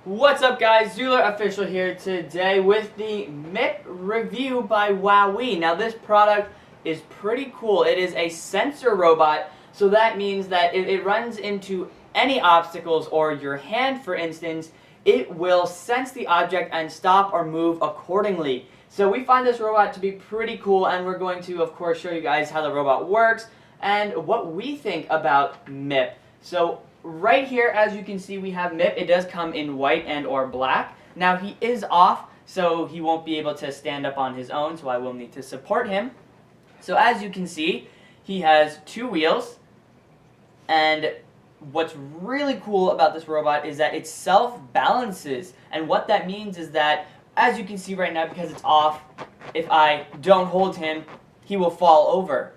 What's up, guys? zooLert official here today with the MIP review by WowWee. Now this product is pretty cool. It is a sensor robot, so that means that if it runs into any obstacles or your hand, for instance, it will sense the object and stop or move accordingly. So we find this robot to be pretty cool, and we're going to, of course, show you guys how the robot works and what we think about MIP. So right here, as you can see, we have MIP. It does come in white and or black. Now he is off, so he won't be able to stand up on his own, so I will need to support him. So as you can see, he has two wheels, and what's really cool about this robot is that it self-balances, and what that means is that, as you can see right now, because it's off, if I don't hold him, he will fall over.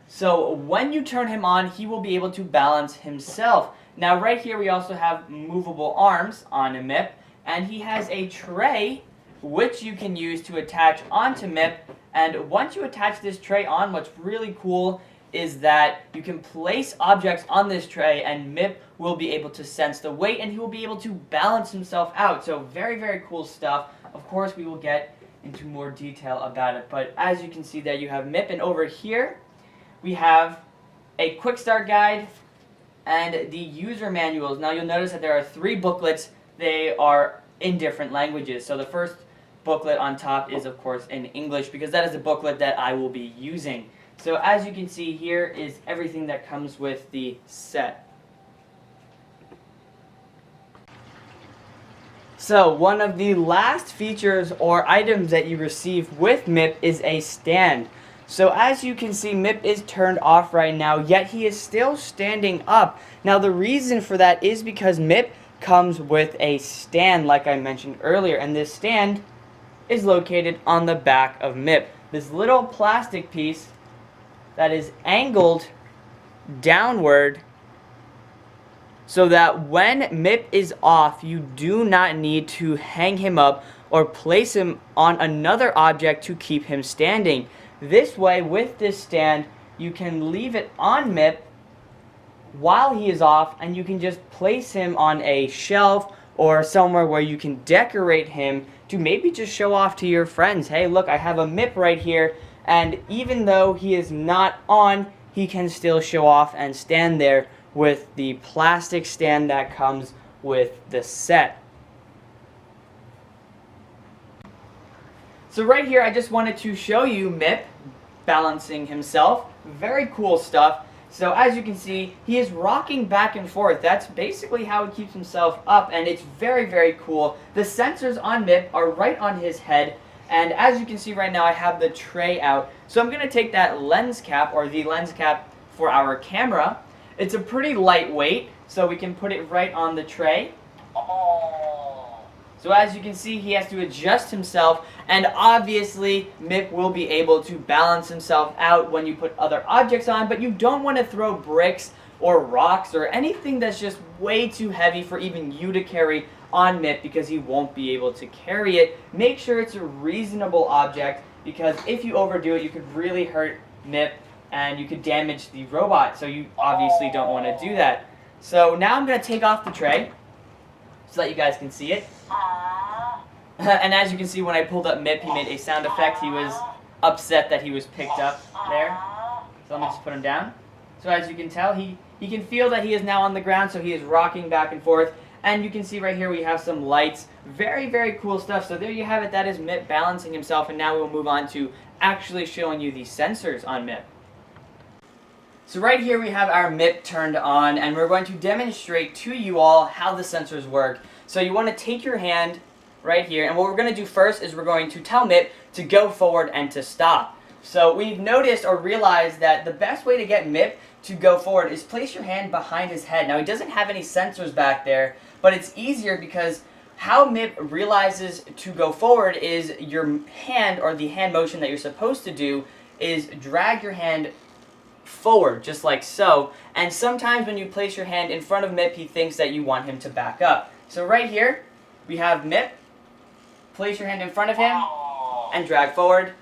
So when you turn him on, he will be able to balance himself. Now right here we also have movable arms on a MIP, and he has a tray which you can use to attach onto MIP. And once you attach this tray on, what's really cool is that you can place objects on this tray and MIP will be able to sense the weight and he will be able to balance himself out. So very, very cool stuff. Of course we will get into more detail about it, but as you can see there you have MIP, and over here we have a quick start guide and the user manuals. Now you'll notice that there are 3 booklets. They are in different languages. So the first booklet on top is of course in English, because that is the booklet that I will be using. So as you can see, here is everything that comes with the set. So one of the last features or items that you receive with MIP is a stand. So as you can see, MIP is turned off right now, yet he is still standing up. Now the reason for that is because MIP comes with a stand, like I mentioned earlier, and this stand is located on the back of MIP. This little plastic piece that is angled downward, so that when MIP is off, you do not need to hang him up or place him on another object to keep him standing. This way, with this stand, you can leave it on MIP while he is off, and you can just place him on a shelf or somewhere where you can decorate him to maybe just show off to your friends. Hey, look, I have a MIP right here, and even though he is not on, he can still show off and stand there with the plastic stand that comes with the set. So right here, I just wanted to show you MIP balancing himself. Very cool stuff. So as you can see, he is rocking back and forth. That's basically how he keeps himself up, and it's very, very cool. The sensors on MIP are right on his head, and as you can see right now, I have the tray out. So I'm going to take that lens cap, or the lens cap for our camera. It's a pretty lightweight, so we can put it right on the tray. So as you can see, he has to adjust himself, and obviously MIP will be able to balance himself out when you put other objects on, but you don't want to throw bricks or rocks or anything that's just way too heavy for even you to carry on MIP, because he won't be able to carry it. Make sure it's a reasonable object, because if you overdo it, you could really hurt MIP and you could damage the robot, so you obviously don't want to do that. So now I'm going to take off the tray so that you guys can see it. And as you can see, when I pulled up MIP, he made a sound effect. He was upset that he was picked up there. So let me just put him down. So as you can tell, he can feel that he is now on the ground, so he is rocking back and forth. And you can see right here we have some lights. Very, very cool stuff. So there you have it. That is MIP balancing himself. And now we'll move on to actually showing you the sensors on MIP. So right here we have our MIP turned on, and we're going to demonstrate to you all how the sensors work. So you want to take your hand right here, and what we're going to do first is we're going to tell MIP to go forward and to stop. So we've noticed or realized that the best way to get MIP to go forward is place your hand behind his head. Now he doesn't have any sensors back there, but it's easier because how MIP realizes to go forward is your hand, or the hand motion that you're supposed to do is drag your hand forward, just like so. And sometimes when you place your hand in front of MIP, he thinks that you want him to back up. So right here, we have MIP. Place your hand in front of him and drag forward.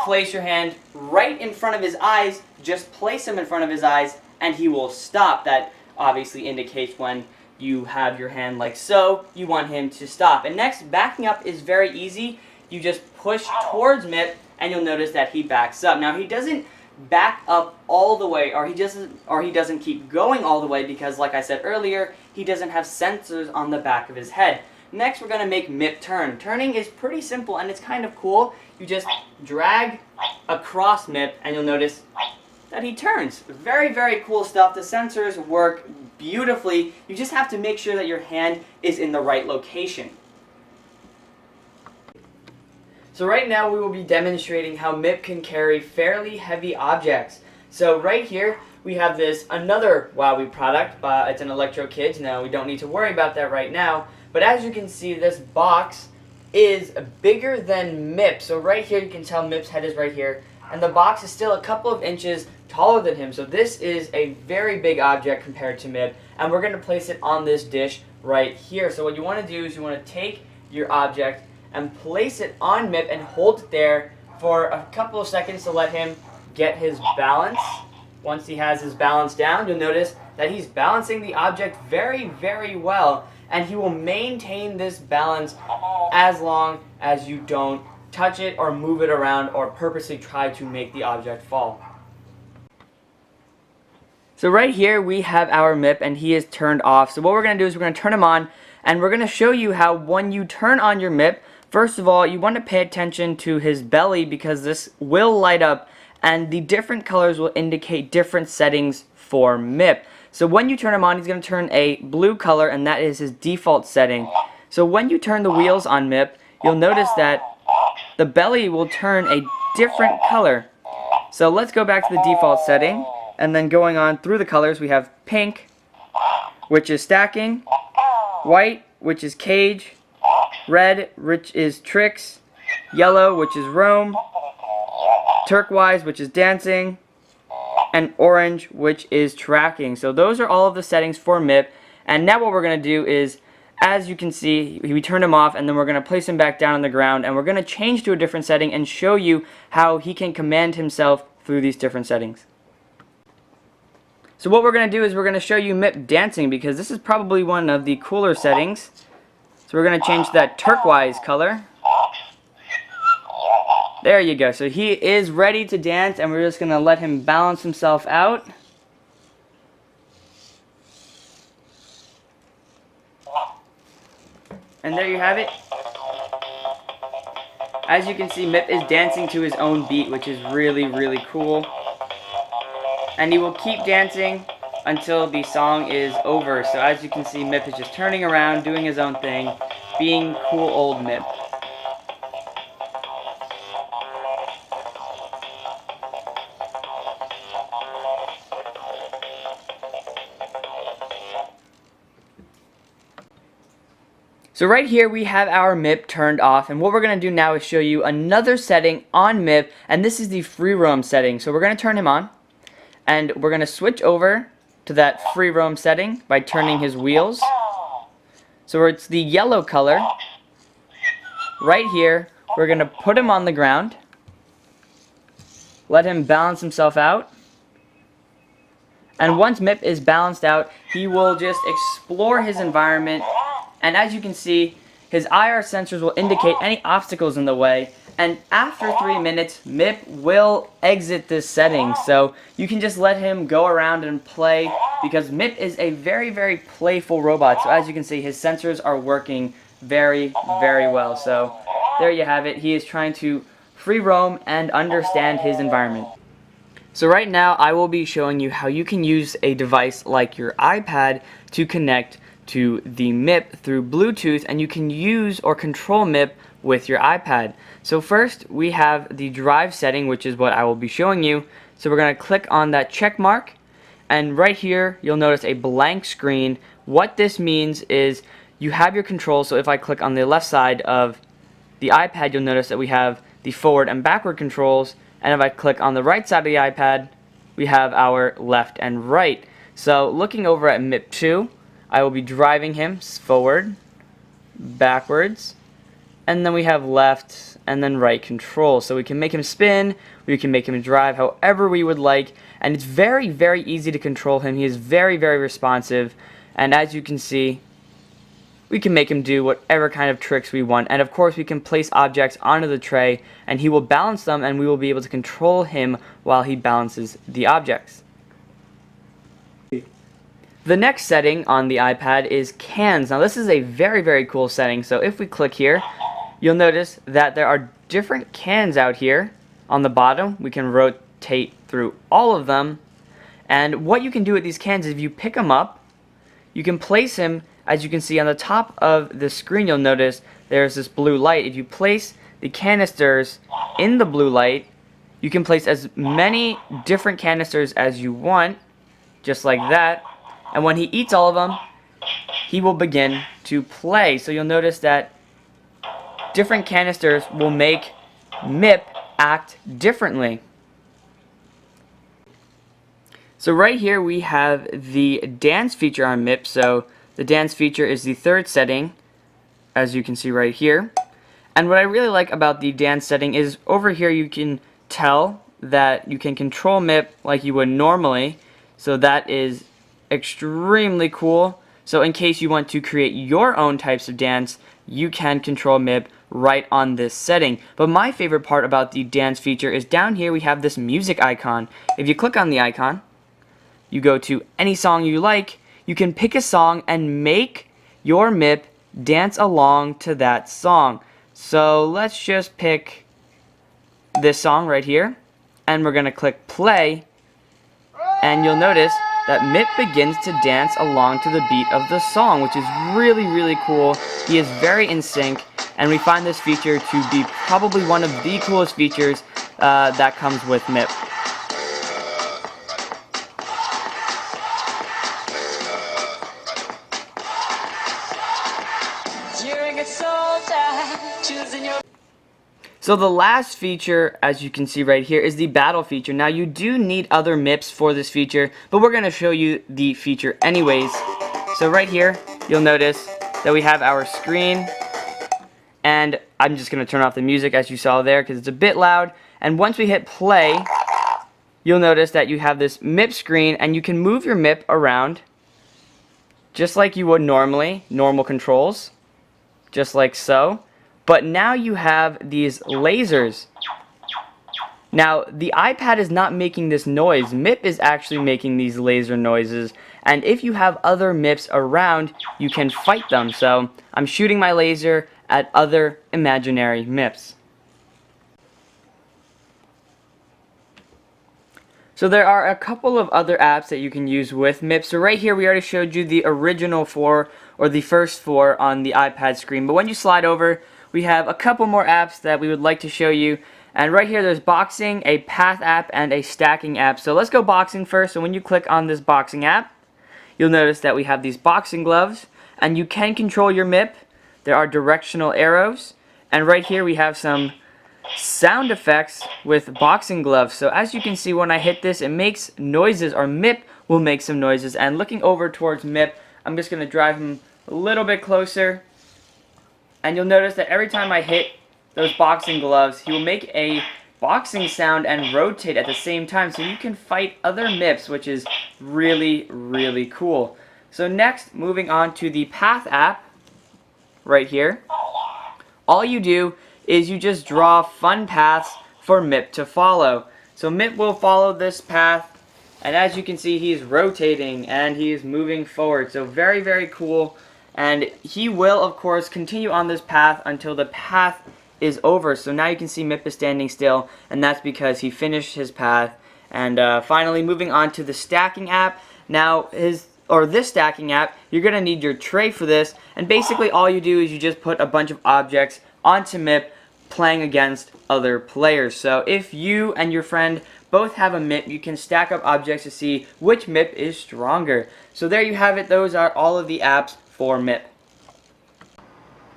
Place your hand right in front of his eyes. Just place him in front of his eyes and he will stop. That obviously indicates when you have your hand like so, you want him to stop. And next, backing up is very easy. You just push towards MIP, and you'll notice that he backs up. Now he doesn't back up all the way, or he doesn't keep going all the way, because like I said earlier, he doesn't have sensors on the back of his head. Next, we're going to make MIP turn. Turning is pretty simple, and it's kind of cool. You just drag across MIP, and you'll notice that he turns. Very, very cool stuff. The sensors work beautifully. You just have to make sure that your hand is in the right location. So right now we will be demonstrating how MIP can carry fairly heavy objects. So right here we have another WowWee product. It's an Electro Kids. Now we don't need to worry about that right now. But as you can see, this box is bigger than MIP. So right here you can tell MIP's head is right here, and the box is still a couple of inches taller than him. So this is a very big object compared to MIP, and we're going to place it on this dish right here. So what you want to do is you want to take your object and place it on MIP and hold it there for a couple of seconds to let him get his balance. Once he has his balance down, you'll notice that he's balancing the object very, very well, and he will maintain this balance as long as you don't touch it or move it around or purposely try to make the object fall. So right here we have our MIP, and he is turned off. So what we're going to do is we're going to turn him on, and we're going to show you how when you turn on your MIP, first of all, you want to pay attention to his belly, because this will light up, and the different colors will indicate different settings for MIP. So when you turn him on, he's going to turn a blue color, and that is his default setting. So when you turn the wheels on MIP, you'll notice that the belly will turn a different color. So let's go back to the default setting, and then going on through the colors, we have pink, which is stacking, white, which is cage, red, which is tricks, yellow, which is roam, turquoise, which is dancing, and orange, which is tracking. So those are all of the settings for MIP. And now what we're going to do is, as you can see, we turn him off, and then we're going to place him back down on the ground, and we're going to change to a different setting and show you how he can command himself through these different settings. So what we're going to do is we're going to show you MIP dancing, because this is probably one of the cooler settings. So we're going to change that turquoise color. There you go. So he is ready to dance, and we're just going to let him balance himself out. And there you have it. As you can see, MIP is dancing to his own beat, which is really, really cool. And he will keep dancing until the song is over. So as you can see, MIP is just turning around, doing his own thing, being cool old MIP. So right here we have our MIP turned off, and what we're going to do now is show you another setting on MIP, and this is the free roam setting. So we're going to turn him on, and we're going to switch over to that free roam setting by turning his wheels. So it's the yellow color. Right here, we're going to put him on the ground, let him balance himself out, and once MIP is balanced out, he will just explore his environment. And as you can see, his IR sensors will indicate any obstacles in the way. And after 3 minutes, MIP will exit this setting. So you can just let him go around and play, because MIP is a very, very playful robot. So as you can see, his sensors are working very, very well. So there you have it. He is trying to free roam and understand his environment. So right now, I will be showing you how you can use a device like your iPad to connect to the MIP through Bluetooth, and you can use or control MIP with your iPad. So first we have the drive setting, which is what I will be showing you. So we're going to click on that check mark, and right here you'll notice a blank screen. What this means is you have your controls. So if I click on the left side of the iPad, you'll notice that we have the forward and backward controls, and if I click on the right side of the iPad, we have our left and right. So looking over at MIP 2, I will be driving him forward, backwards, and then we have left and then right control. So we can make him spin, we can make him drive however we would like, and it's very, very easy to control him. He is very, very responsive, And as you can see, we can make him do whatever kind of tricks we want. And of course, we can place objects onto the tray, and he will balance them, and we will be able to control him while he balances the objects. The next setting on the iPad is cans. Now this is a very, very cool setting. So if we click here, you'll notice that there are different cans out here on the bottom. We can rotate through all of them. And what you can do with these cans is if you pick them up, you can place him, as you can see on the top of the screen, you'll notice there's this blue light. If you place the canisters in the blue light, you can place as many different canisters as you want, just like that. And when he eats all of them, he will begin to play. So you'll notice that different canisters will make MIP act differently. So right here we have the dance feature on MIP. So the dance feature is the third setting, as you can see right here. And what I really like about the dance setting is over here you can tell that you can control MIP like you would normally. So that is extremely cool. So in case you want to create your own types of dance, you can control MIP right on this setting. But my favorite part about the dance feature is down here we have this music icon. If you click on the icon, you go to any song you like, you can pick a song and make your MIP dance along to that song. So let's just pick this song right here, and we're going to click play, and you'll notice that MIP begins to dance along to the beat of the song, which is really, really cool. He is very in sync, and we find this feature to be probably one of the coolest features that comes with MIP. So the last feature, as you can see right here, is the battle feature. Now you do need other MIPs for this feature, but we're going to show you the feature anyways. So right here, you'll notice that we have our screen, and I'm just going to turn off the music as you saw there because it's a bit loud. And once we hit play, you'll notice that you have this MIP screen, and you can move your MIP around just like you would normally, normal controls, just like so. But now you have these lasers. Now, the iPad is not making this noise. MIP is actually making these laser noises. And if you have other MIPs around, you can fight them. So, I'm shooting my laser at other imaginary MIPs. So there are a couple of other apps that you can use with MIP. So right here we already showed you the original 4, or the first 4 on the iPad screen. But when you slide over, we have a couple more apps that we would like to show you. And right here there's boxing, a path app, and a stacking app. So let's go boxing first. So when you click on this boxing app, you'll notice that we have these boxing gloves, and you can control your MIP. There are directional arrows, and right here we have some sound effects with boxing gloves. So as you can see, when I hit this, it makes noises, or MIP will make some noises. And looking over towards MIP, I'm just going to drive him a little bit closer. And you'll notice that every time I hit those boxing gloves, he will make a boxing sound and rotate at the same time. So you can fight other MIPs, which is really, really cool. So next, moving on to the Path app, right here. All you do is you just draw fun paths for MIP to follow. So MIP will follow this path, and as you can see, he's rotating and he's moving forward. So very, very cool. And he will, of course, continue on this path until the path is over. So now you can see MIP is standing still, and that's because he finished his path. And finally, moving on to the stacking app. Now, this stacking app, you're going to need your tray for this. And basically, all you do is you just put a bunch of objects onto MIP, playing against other players. So if you and your friend both have a MIP, you can stack up objects to see which MIP is stronger. So there you have it. Those are all of the apps for MIP.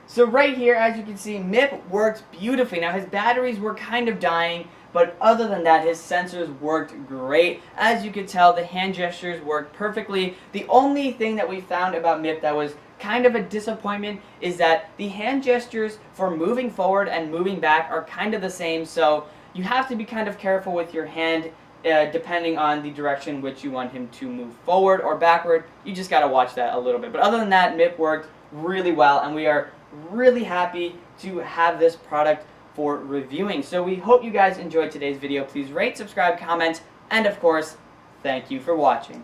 So right here, as you can see, MIP works beautifully. Now his batteries were kind of dying, but other than that, his sensors worked great. As you can tell, the hand gestures worked perfectly. The only thing that we found about MIP that was kind of a disappointment is that the hand gestures for moving forward and moving back are kind of the same, so you have to be kind of careful with your hand depending on the direction which you want him to move forward or backward. You just got to watch that a little bit. But other than that, MIP worked really well, and we are really happy to have this product for reviewing. So we hope you guys enjoyed today's video. Please rate, subscribe, comment, and of course, thank you for watching.